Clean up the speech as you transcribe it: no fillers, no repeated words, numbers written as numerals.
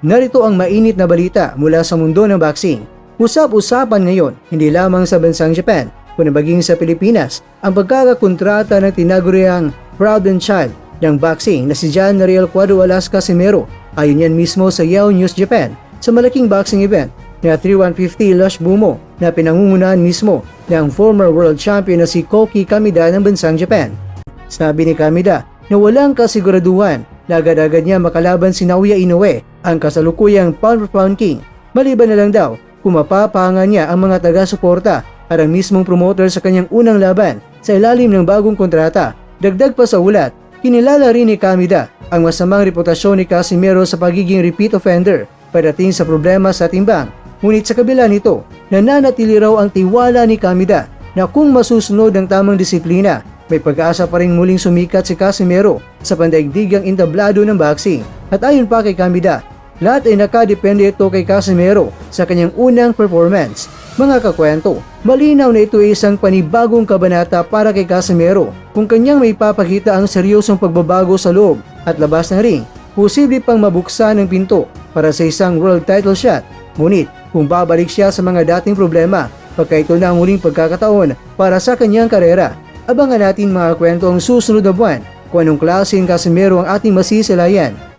Narito ang mainit na balita mula sa mundo ng boxing. Usap-usapan ngayon, hindi lamang sa bansang Japan, kundi maging sa Pilipinas, ang pagkakakontrata ng tinaguriang Proud and Child ng boxing na si John Nariel Cuadro Alas Casimero. Ayon yan mismo sa Yahoo News Japan sa malaking boxing event na 3150 Lush Bumo na pinangungunahan mismo ng former world champion na si Koki Kamida ng bansang Japan. Sabi ni Kamida na walang kasiguraduhan na agad-agad niya makalaban si Naoya Inoue, ang kasalukuyang pound-for-pound king. Maliban na lang daw kung mapapahangan niya ang mga taga-suporta at ang mismong promoter sa kanyang unang laban sa ilalim ng bagong kontrata. Dagdag pa sa ulat, kinilala rin ni Kamida ang masamang reputasyon ni Casimero sa pagiging repeat offender pagdating sa problema sa timbang. Ngunit sa kabila nito, nananatili raw ang tiwala ni Kamida na kung masusunod ang tamang disiplina, may pag-asa pa rin muling sumikat si Casimero sa pandaigdigang entablado ng boxing. At ayon pa kay Kamida, lahat ay nakadepende ito kay Casimero sa kanyang unang performance. Mga kakwento, malinaw na ito ay isang panibagong kabanata para kay Casimero. Kung kanyang may papakita ang seryosong pagbabago sa loob at labas ng ring, posible pang mabuksan ng pinto para sa isang world title shot. Ngunit kung babalik siya sa mga dating problema, pagka ito na ang huling pagkakataon para sa kanyang karera, abangan natin mga kwento ang susunod na buwan kung anong klaseng Casimero ang ating masisilayan.